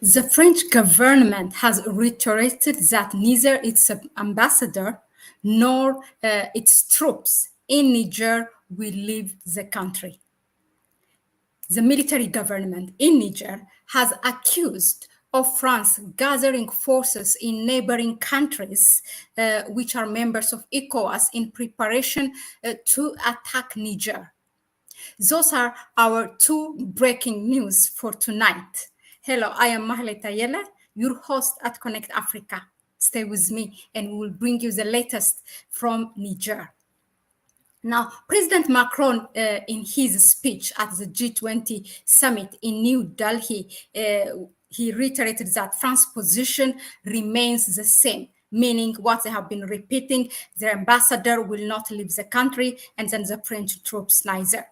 The French government has reiterated that neither its ambassador nor its troops in Niger will leave the country. The military government in Niger has accused of France gathering forces in neighboring countries, which are members of ECOWAS, in preparation to attack Niger. Those are our two breaking news for tonight. Hello, I am Mahlet Ayele, your host at Connect Africa. Stay with me and we will bring you the latest from Niger. Now, President Macron, in his speech at the G20 summit in New Delhi, he reiterated that France's position remains the same, meaning what they have been repeating: their ambassador will not leave the country, and then the French troops neither.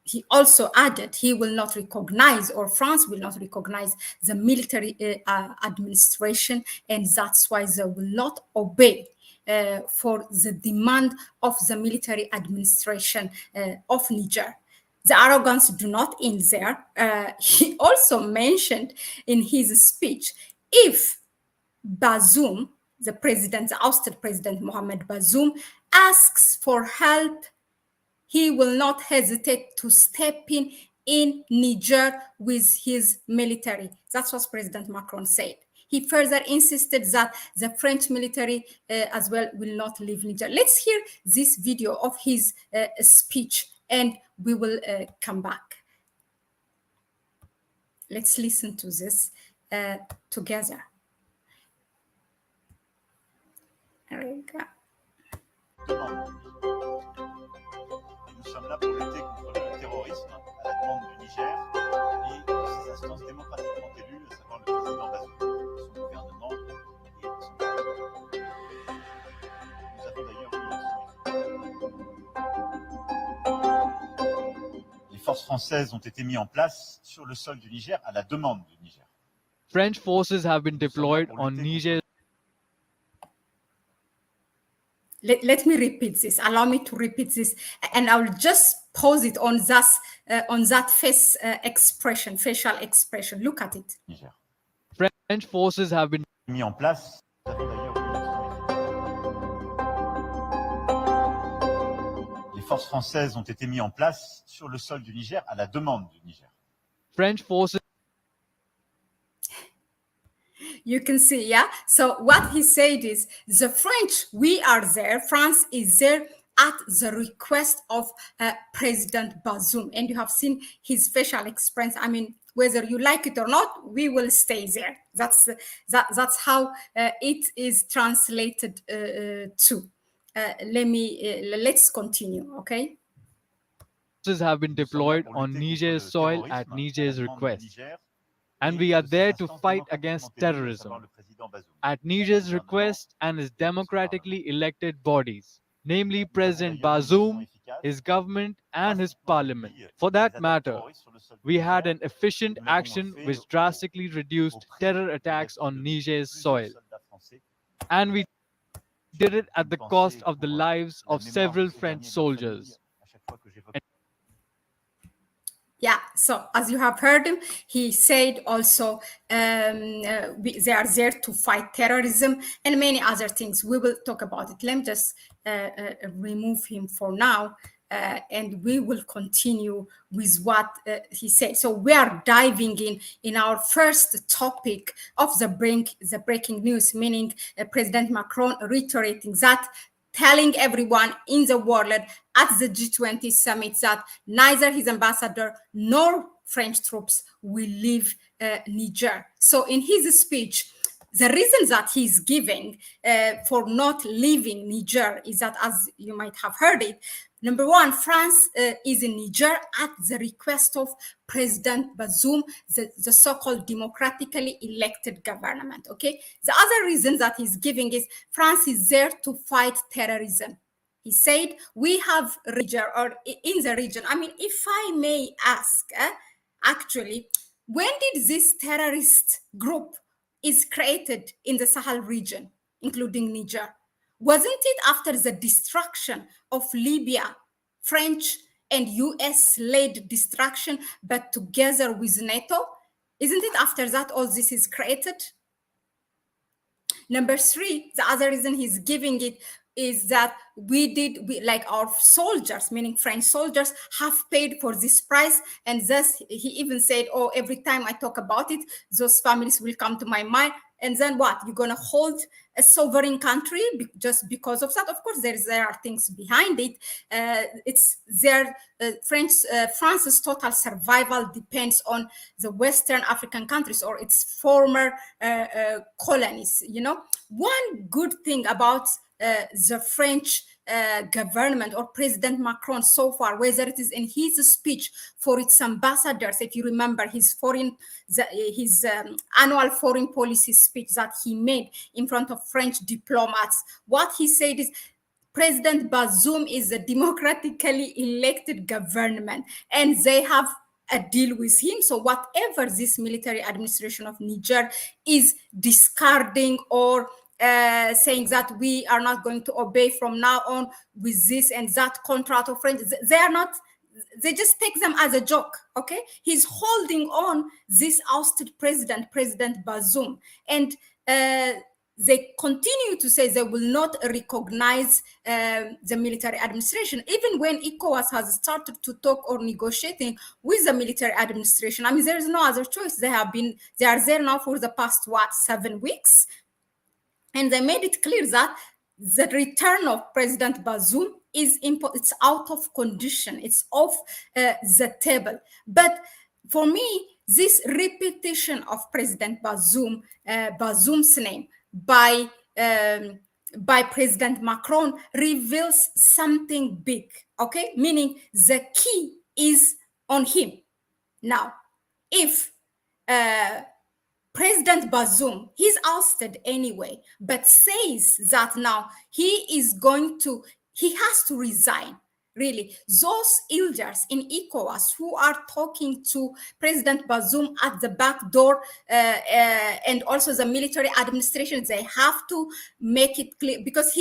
He also added he will not recognize, or France will not recognize, the military administration, and that's why they will not obey for the demand of the military administration of Niger. The arrogance do not end there. He also mentioned in his speech, if Bazoum, the ousted president Mohamed Bazoum, asks for help, he will not hesitate to step in Niger with his military. That's what President Macron said. He further insisted that the French military as well will not leave Niger. Let's hear this video of his speech and we will come back. Let's listen to this together. There we go. Nous sommes là pour lutter contre le terrorisme à la demande du Niger et de ses instances démocratiquement élues, à savoir le président Bazoum, son gouvernement et son gouvernement. Nous avons d'ailleurs eu les forces françaises ont été mises en place sur le sol du Niger à la demande du Niger. French forces have been deployed on Niger. Let me repeat this. Allow me to repeat this, and I'll just pause it on that facial expression. Look at it. Niger. French forces have been mis en place. Les forces françaises ont été mises en place sur le sol du Niger à la demande du Niger. French forces. You can see, yeah? So what he said is, the French, we are there, France is there at the request of President Bazoum. And you have seen his facial expression. I mean, whether you like it or not, we will stay there. That's how it is translated to. Let's continue, okay? Forces have been deployed on Niger's soil at Niger's request. And we are there to fight against terrorism at Niger's request and his democratically elected bodies, namely President Bazoum, his government, and his parliament. For that matter, we had an efficient action which drastically reduced terror attacks on Niger's soil. And we did it at the cost of the lives of several French soldiers. Yeah, so as you have heard him, he said also they are there to fight terrorism and many other things. We will talk about it. Let me just remove him for now, and we will continue with what he said. So we are diving in our first topic of the breaking news, meaning President Macron reiterating that, telling everyone in the world at the G20 summit that neither his ambassador nor French troops will leave Niger. So in his speech, the reason that he's giving for not leaving Niger is that, as you might have heard it, number one, France is in Niger at the request of President Bazoum, the so-called democratically elected government, okay? The other reason that he's giving is France is there to fight terrorism. He said, we have Niger, or in the region. I mean, if I may ask, actually, when did this terrorist group is created in the Sahel region, including Niger? Wasn't it after the destruction of Libya, French and US-led destruction, but together with NATO? Isn't it after that all this is created? Number three, the other reason he's giving it is that like our soldiers, meaning French soldiers, have paid for this price. And thus he even said, oh, every time I talk about it, those families will come to my mind. And then what? You're going to hold a sovereign country just because of that? Of course, there are things behind it. It's their France's total survival depends on the Western African countries or its former colonies. You know, one good thing about the French government or President Macron so far, whether it is in his speech for its ambassadors, if you remember his annual foreign policy speech that he made in front of French diplomats, what he said is President Bazoum is a democratically elected government and they have a deal with him. So whatever this military administration of Niger is discarding or saying that we are not going to obey from now on with this and that contract of French, they are not, they just take them as a joke, okay? He's holding on this ousted President Bazoum, and they continue to say they will not recognize the military administration, even when ECOWAS has started to talk or negotiating with the military administration. I mean, there is no other choice. They are there now for the past, 7 weeks? And they made it clear that the return of President Bazoum it's out of condition. It's off the table. But for me, this repetition of President Bazoum's name by President Macron reveals something big, okay? Meaning the key is on him. Now, if President Bazoum, he's ousted anyway, but says that now he has to resign. Really, those elders in ECOWAS who are talking to President Bazoum at the back door and also the military administration, they have to make it clear because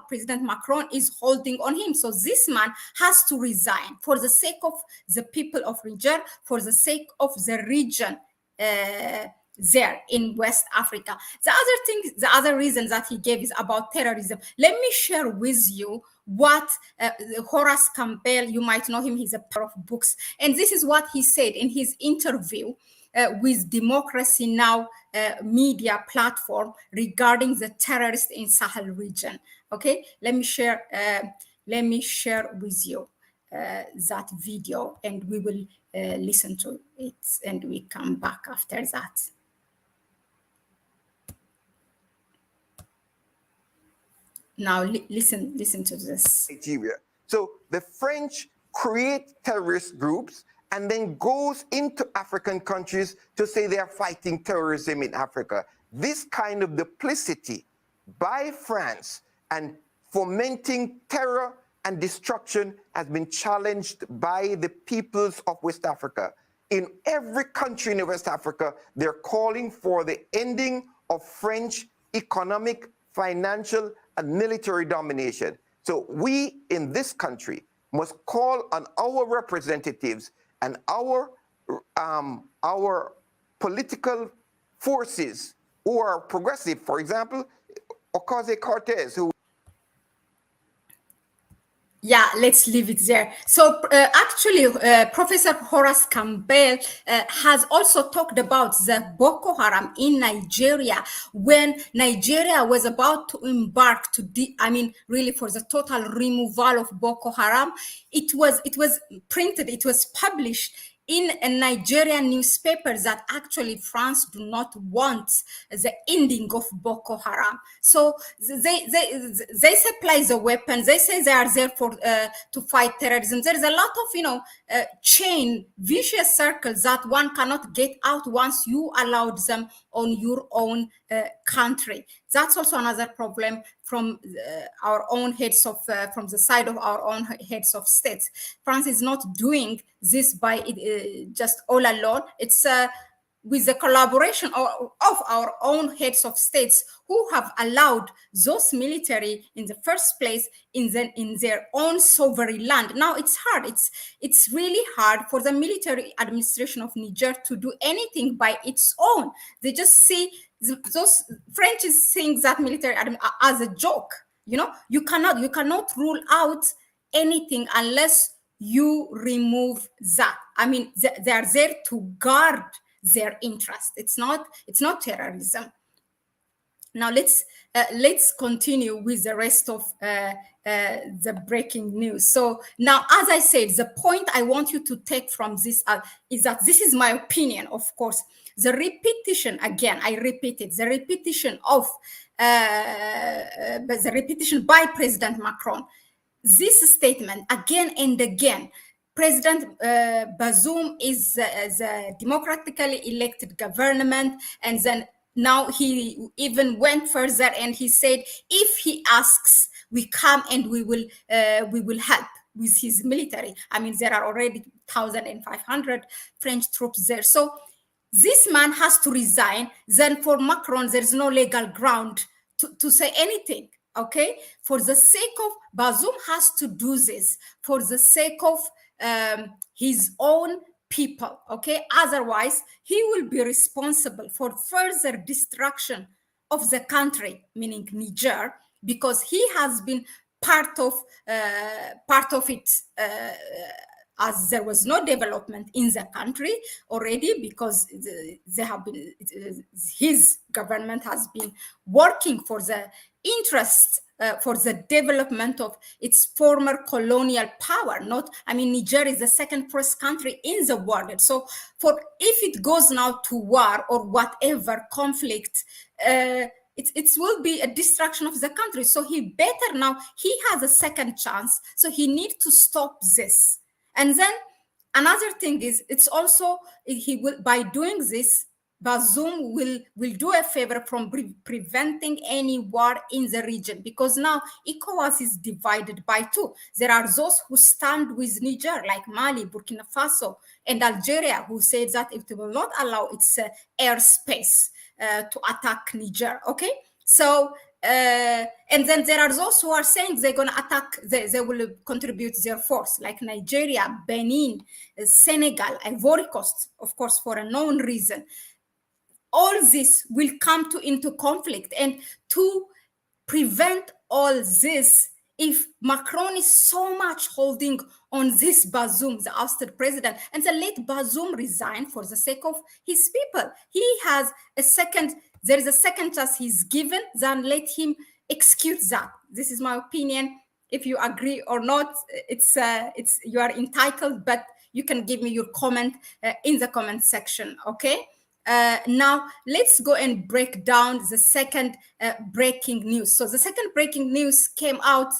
President Macron is holding on him. So this man has to resign for the sake of the people of Niger, for the sake of the region there in West Africa. The other reason that he gave is about terrorism. Let me share with you what Horace Campbell, you might know him, he's a pair of books. And this is what he said in his interview with Democracy Now! Media platform regarding the terrorists in Sahel region. Okay, let me share with you that video and we will listen to it and we come back after that. Now listen to this. Nigeria. So the French create terrorist groups and then goes into African countries to say they are fighting terrorism in Africa. This kind of duplicity by France and fomenting terror and destruction has been challenged by the peoples of West Africa. In every country in West Africa, they're calling for the ending of French economic, financial, and military domination. So we in this country must call on our representatives and our political forces who are progressive. For example, Ocasio-Cortez, who Yeah, let's leave it there. So actually, Professor Horace Campbell has also talked about the Boko Haram in Nigeria when Nigeria was about to embark to, really for the total removal of Boko Haram. It was printed, it was published in a Nigerian newspaper that actually France do not want the ending of Boko Haram. So they supply the weapons. They say they are there for to fight terrorism. There is a lot of chain vicious circles that one cannot get out once you allowed them on your own country. That's also another problem from our own heads of, from the side of our own heads of states. France is not doing this by just all alone. It's with the collaboration of our own heads of states who have allowed those military in the first place in their own sovereign land. Now it's hard. It's really hard for the military administration of Niger to do anything by its own. They just see those French is seeing that military as a joke. You know, you cannot rule out anything unless you remove that. I mean, they are there to guard their interest. It's not terrorism. Now let's continue with the rest of the breaking news. So now, as I said, the point I want you to take from this is that this is my opinion, of course. The repetition, again, I repeat it, the repetition by President Macron, this statement again and again. President Bazoum is the democratically elected government, and then now he even went further and he said, if he asks, we come and we will help with his military. I mean, there are already 1,500 French troops there. So this man has to resign. Then for Macron, there's no legal ground to say anything. Okay, for the sake of Bazoum has to do this for the sake of his own people. Okay, otherwise he will be responsible for further destruction of the country, meaning Niger, because he has been part of it. As there was no development in the country already, because they have been, his government has been working for the interests, for the development of its former colonial power. I mean, Niger is the second first country in the world. So if it goes now to war or whatever conflict, it will be a destruction of the country. So he has a second chance. So he needs to stop this. And then another thing is, it's also, he will, by doing this, Bazoum will do a favor from preventing any war in the region, because now ECOWAS is divided by two. There are those who stand with Niger, like Mali, Burkina Faso, and Algeria, who say that it will not allow its airspace to attack Niger. Okay, so and then there are those who are saying they're going to attack, they will contribute their force, like Nigeria, Benin, Senegal, Ivory Coast, of course, for a known reason. All this will come into conflict. And to prevent all this, if Macron is so much holding on this Bazoum, the ousted president, and then let Bazoum resign for the sake of his people. He has there is a second chance he's given, then let him execute that. This is my opinion. If you agree or not, it's you are entitled, but you can give me your comment in the comment section, okay? Now, let's go and break down the second breaking news. So the second breaking news came out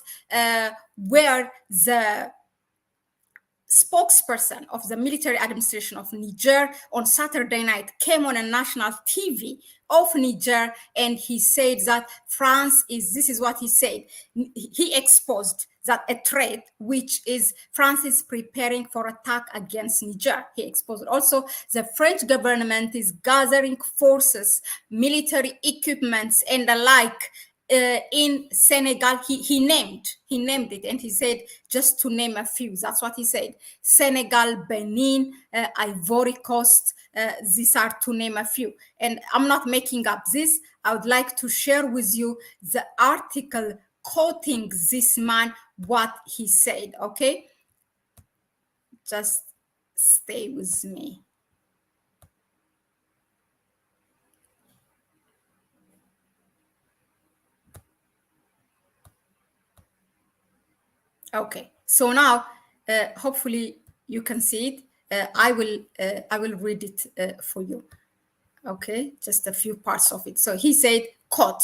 where the spokesperson of the military administration of Niger on Saturday night came on a national TV of Niger, and he said that this is what he said. He exposed that a threat, which is France is preparing for attack against Niger. He exposed also the French government is gathering forces, military equipments, and the like in Senegal. He named it, and he said, just to name a few, that's what he said: Senegal, Benin, Ivory Coast. These are to name a few. And I'm not making up this. I would like to share with you the article quoting this man, what he said. Okay, just stay with me. Okay, so now hopefully you can see it. I will read it for you. Okay, just a few parts of it. So he said, quote,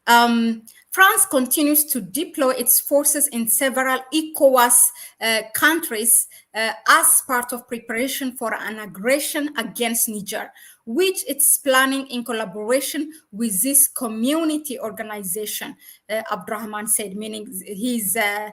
France continues to deploy its forces in several ECOWAS countries as part of preparation for an aggression against Niger. which it's planning in collaboration with this community organization, Abdurrahman said, meaning he's the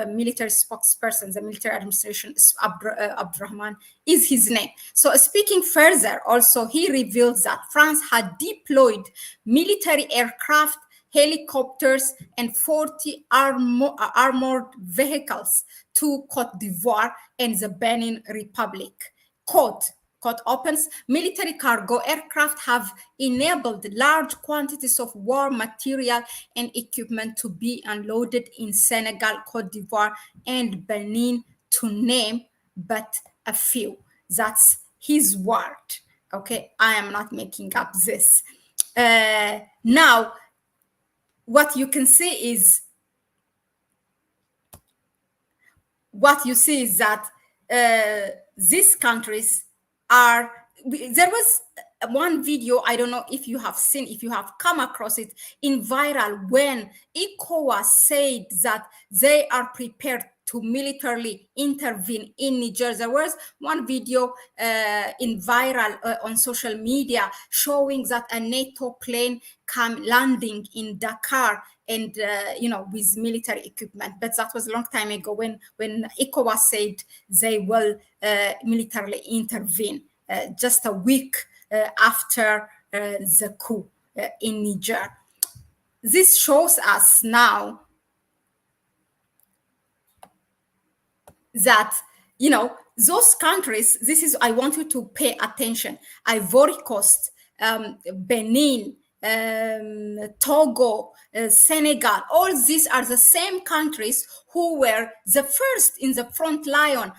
military spokesperson, the military administration, Abdurrahman is his name. So speaking further, also he reveals that France had deployed military aircraft, helicopters, and 40 armored vehicles to Cote d'Ivoire and the Benin Republic. Quote opens, military cargo aircraft have enabled large quantities of war material and equipment to be unloaded in Senegal, Cote d'Ivoire, and Benin, to name but a few. That's his word. Okay, I am not making up this. Now, what you can see is that these countries are, there was one video, I don't know if you have seen, if you have come across it in viral, when ECOWAS said that they are prepared to militarily intervene in Niger. There was one video in viral on social media showing that a NATO plane came landing in Dakar and with military equipment. But that was a long time ago when ECOWAS said they will militarily intervene, just a week after the coup in Niger. This shows us now that, those countries, this is, I want you to pay attention. Ivory Coast, Benin, Togo, Senegal, all these are the same countries who were the first in the front line,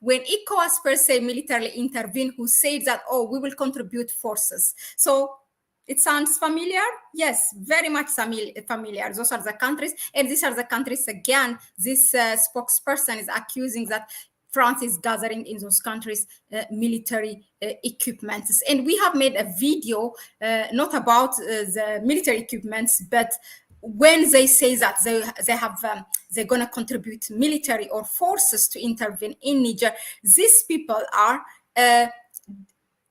when ECOWAS per se militarily intervened, who said that, we will contribute forces. So it sounds familiar? Yes, very much familiar. Those are the countries. And these are the countries, again, this spokesperson is accusing that France is gathering in those countries military equipments. And we have made a video, not about the military equipments, but when they say that they're going to contribute military or forces to intervene in Niger, these people are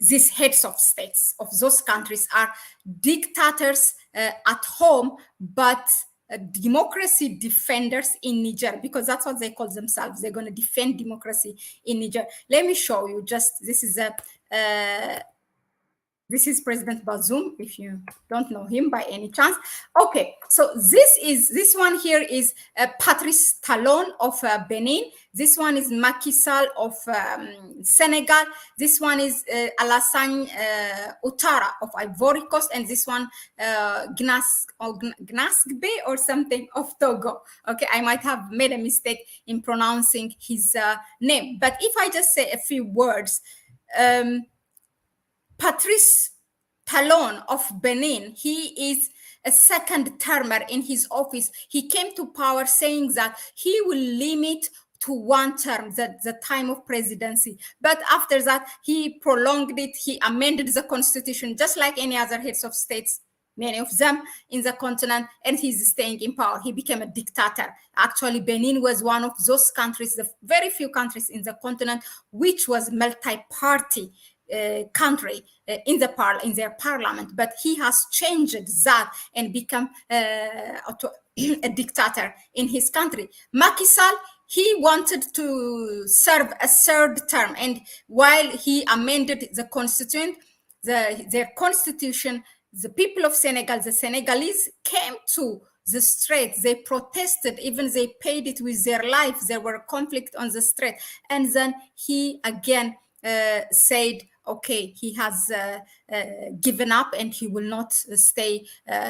these heads of states of those countries are dictators at home, but democracy defenders in Niger, because that's what they call themselves. They're going to defend democracy in Niger. Let me show you. Just this is President Bazoum, if you don't know him by any chance. Okay, so this one here is Patrice Talon of Benin. This one is Macky Sall of Senegal. This one is Alassane Ouattara of Ivory Coast, and this one Gnasgbe or something of Togo. Okay, I might have made a mistake in pronouncing his name, but if I just say a few words, Patrice Talon of Benin, he is a second termer in his office. He came to power saying that he will limit to one term, the time of presidency. But after that, he prolonged it. He amended the constitution, just like any other heads of states, many of them in the continent, and he's staying in power. He became a dictator. Actually, Benin was one of those countries, the very few countries in the continent, which was multi-party country in their parliament, but he has changed that and become a dictator in his country. Macky Sall, he wanted to serve a third term, and while he amended the constitution, their constitution, the people of Senegal, the Senegalese, came to the streets. They protested, even they paid it with their lives. There were conflict on the street, and then he again said, okay, he has given up and he will not stay,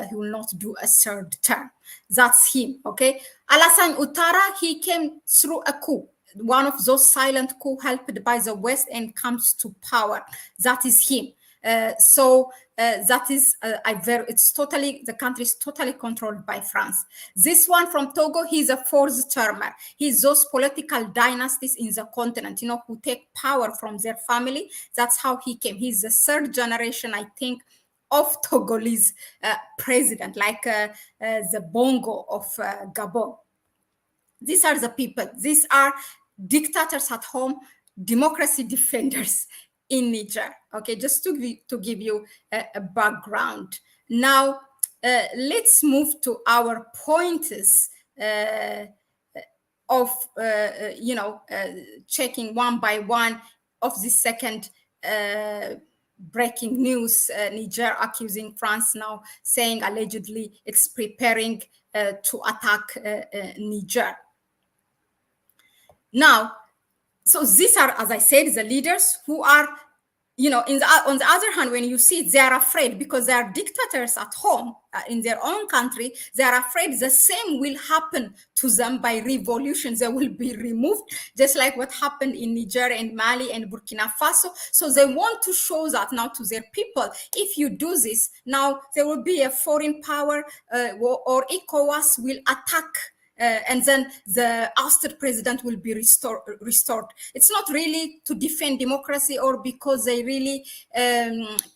he will not do a third term. That's him, okay? Alassane Ouattara, he came through a coup, one of those silent coups helped by the West, and comes to power. That is him. That is it's totally, the country is totally controlled by France. This one from Togo, he's a fourth termer. He's those political dynasties in the continent, who take power from their family. That's how he came. He's the third generation, I think, of Togolese president, like the Bongo of Gabon. These are the people. These are dictators at home, democracy defenders in Niger. Okay, just to give you a background. Now, let's move to our pointers of checking one by one of the second breaking news. Niger accusing France now, saying allegedly it's preparing to attack Niger. Now, so these are, as I said, the leaders who are, on the other hand, when you see it, they are afraid because they are dictators at home in their own country. They are afraid the same will happen to them by revolution. They will be removed, just like what happened in Niger and Mali and Burkina Faso. So they want to show that now to their people. If you do this, now there will be a foreign power or ECOWAS will attack and then the ousted president will be restored. It's not really to defend democracy or because they really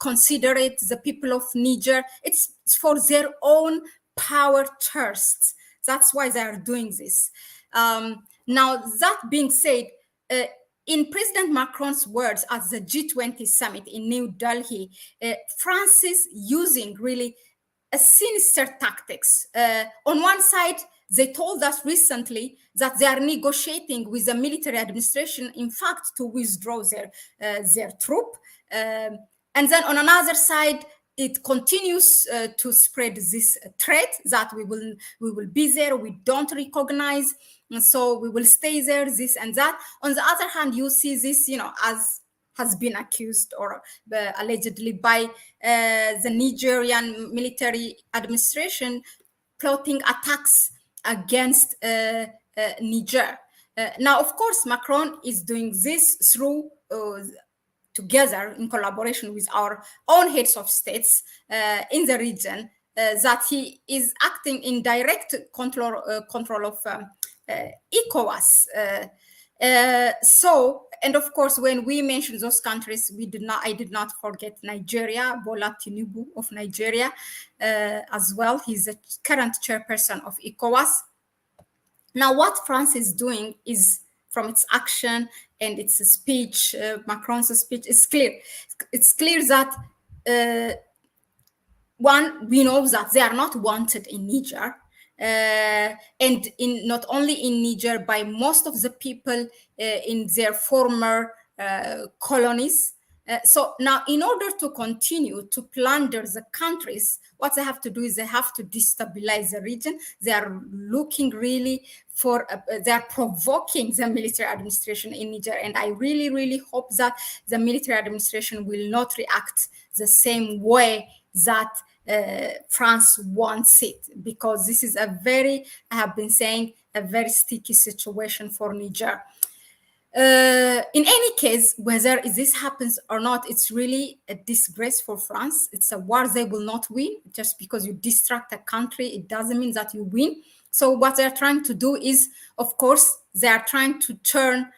consider it, the people of Niger. It's for their own power thirst. That's why they are doing this. Now, that being said, in President Macron's words at the G20 summit in New Delhi, France is using really a sinister tactics. On one side, they told us recently that they are negotiating with the military administration, in fact, to withdraw their troop. And then on another side, it continues to spread this threat that we will be there, we don't recognize, and so we will stay there, this and that. On the other hand, you see this, as has been accused or allegedly by the Nigerian military administration plotting attacks against Niger. Now, of course, Macron is doing this through together in collaboration with our own heads of states in the region, that he is acting in direct control of ECOWAS. And of course, when we mention those countries, I did not forget Nigeria, Bola Tinubu of Nigeria as well. He's the current chairperson of ECOWAS. Now, what France is doing is, from its action and its speech, Macron's speech, is clear. It's clear that one, we know that they are not wanted in Niger. And not only in Niger, by most of the people in their former colonies. So now, in order to continue to plunder the countries, what they have to do is they have to destabilize the region. They are looking really for, they are provoking the military administration in Niger. And I really, really hope that the military administration will not react the same way that France wants it, because this is a very, I have been saying, a very sticky situation for Niger. In any case, whether this happens or not, it's really a disgrace for France. It's a war they will not win. Just because you distract a country, it doesn't mean that you win. So what they're trying to do is, of course, they are trying to turn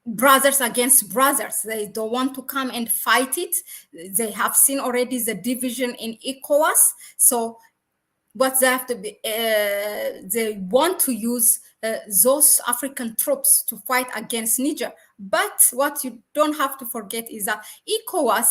brothers against brothers. They don't want to come and fight it. They have seen already the division in ECOWAS. So what they have to be, they want to use those African troops to fight against Niger. But what you don't have to forget is that ECOWAS,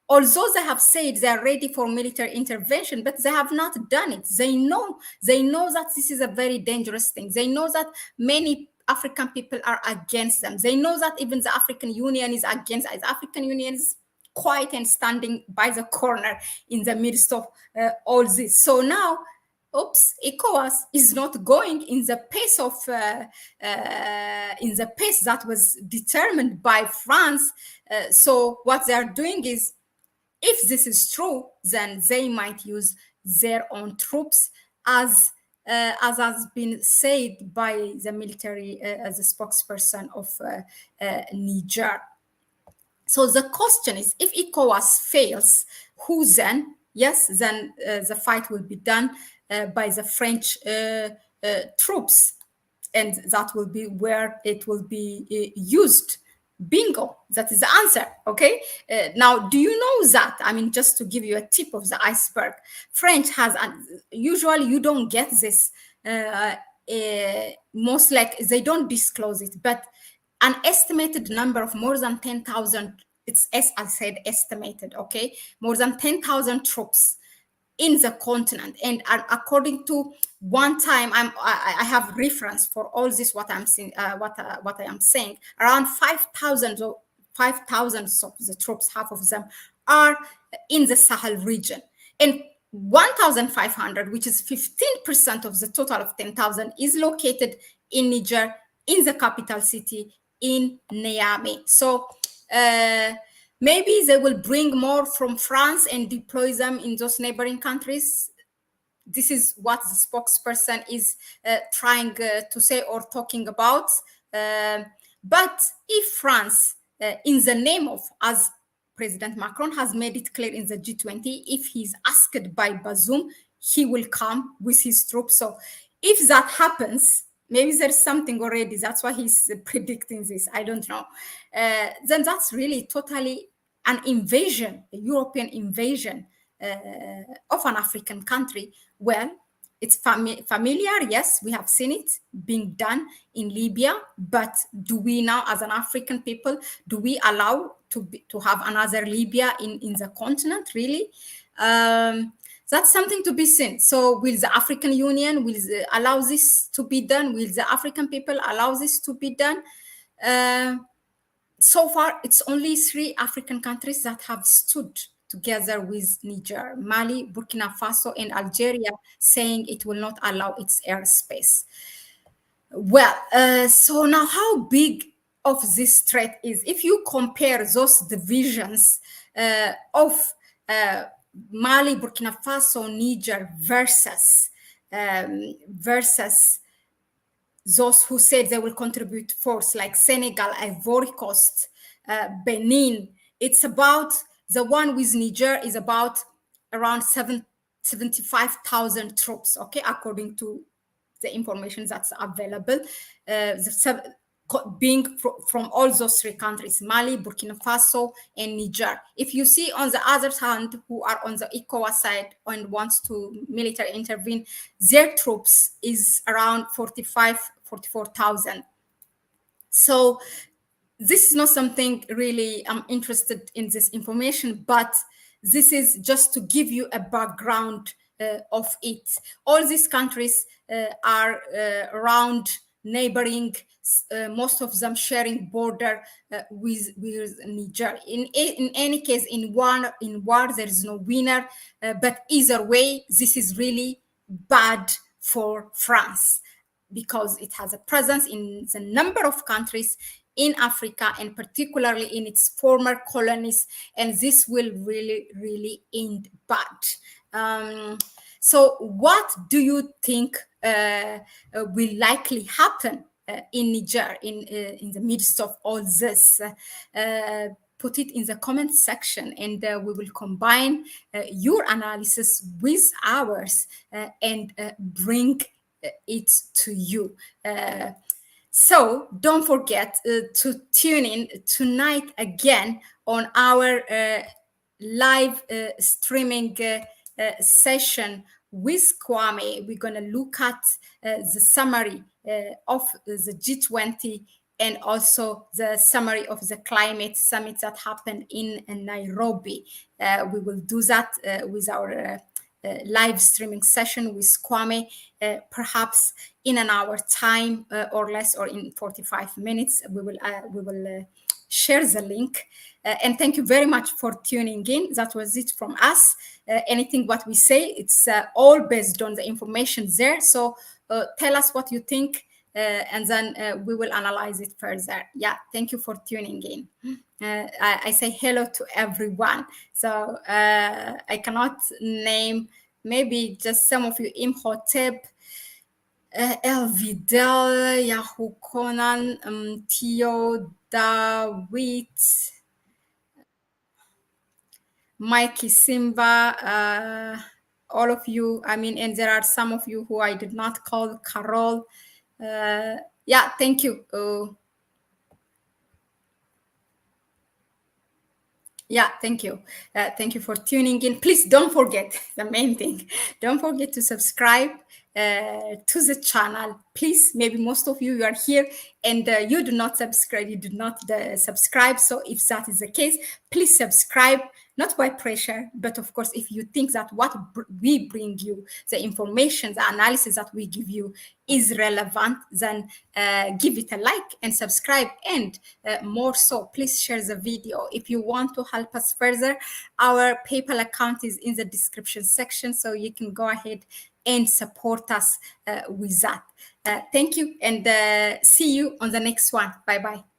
although they have said they are ready for military intervention, but they have not done it. They know that this is a very dangerous thing. They know that many African people are against them. They know that even the African Union is against it. The African Union is quiet and standing by the corner in the midst of all this. So now, ECOWAS is not going in the pace of that was determined by France. So what they are doing is, if this is true, then they might use their own troops, as has been said by the military as a spokesperson of Niger. So the question is, if ECOWAS fails, who then? Yes, then the fight will be done by the French troops, and that will be where it will be used. Bingo, that is the answer. Okay. Now, do you know that? I mean, just to give you a tip of the iceberg, French has, usually you don't get this, most like they don't disclose it, but an estimated number of more than 10,000 it's, as I said, estimated, okay, more than 10,000 troops in the continent. And according to one time, I have reference for all this, what I'm saying, what I am saying, around 5,000 of the troops, half of them are in the Sahel region, and 1,500, which is 15% of the total of 10,000, is located in Niger, in the capital city, in Niamey. So maybe they will bring more from France and deploy them in those neighboring countries. This is what the spokesperson is trying to say or talking about. But if France, in the name of, as President Macron has made it clear in the G20, if he's asked by Bazoum, he will come with his troops. So if that happens, maybe there's something already. That's why he's predicting this. I don't know. Then that's really totally an invasion, a European invasion of an African country. Well, it's familiar. Yes, we have seen it being done in Libya. But do we now, as an African people, do we allow to have another Libya in the continent, really? That's something to be seen. So will the African Union allow this to be done? Will the African people allow this to be done? So far, it's only 3 African countries that have stood together with Niger, Mali, Burkina Faso, and Algeria, saying it will not allow its airspace. Well, so now how big of this threat is? If you compare those divisions of Mali, Burkina Faso, Niger versus those who said they will contribute force, like Senegal, Ivory Coast, Benin, it's about, the one with Niger is about around 75,000 troops, okay, according to the information that's available, being from all those 3 countries, Mali, Burkina Faso, and Niger. If you see on the other hand, who are on the ECOWAS side and wants to military intervene, their troops is around 44,000. So this is not something really I'm interested in this information, but this is just to give you a background of it. All these countries are around neighboring, most of them sharing border with Niger. In any case, in war there is no winner, but either way, this is really bad for France, because it has a presence in the number of countries in Africa, and particularly in its former colonies, and this will really, really end bad. So what do you think will likely happen in Niger in the midst of all this? Put it in the comment section, and we will combine your analysis with ours and bring it to you. So don't forget to tune in tonight again on our live streaming session with Kwame. We're going to look at the summary of the G20 and also the summary of the climate summit that happened in Nairobi. We will do that with our live streaming session with Kwame, perhaps in an hour time or less, or in 45 minutes. We will share the link. And thank you very much for tuning in. That was it from us. Anything what we say, it's all based on the information there. So tell us what you think, and then we will analyze it further. Yeah, thank you for tuning in. I say hello to everyone. So I cannot name, maybe just some of you: Imhotep, Elvidel, Yahoo Conan, Theo, David, Mikey Simba, all of you. I mean, and there are some of you who I did not call, Carol. Yeah, thank you. Yeah, thank you. Thank you for tuning in. Please don't forget the main thing. Don't forget to subscribe to the channel. Please, maybe most of you are here and you do not subscribe, you do not subscribe. So if that is the case, please subscribe, not by pressure, but of course, if you think that what we bring you, the information, the analysis that we give you is relevant, then give it a like and subscribe. And more so, please share the video. If you want to help us further, our PayPal account is in the description section, so you can go ahead and support us with that. Thank you, and see you on the next one. Bye-bye.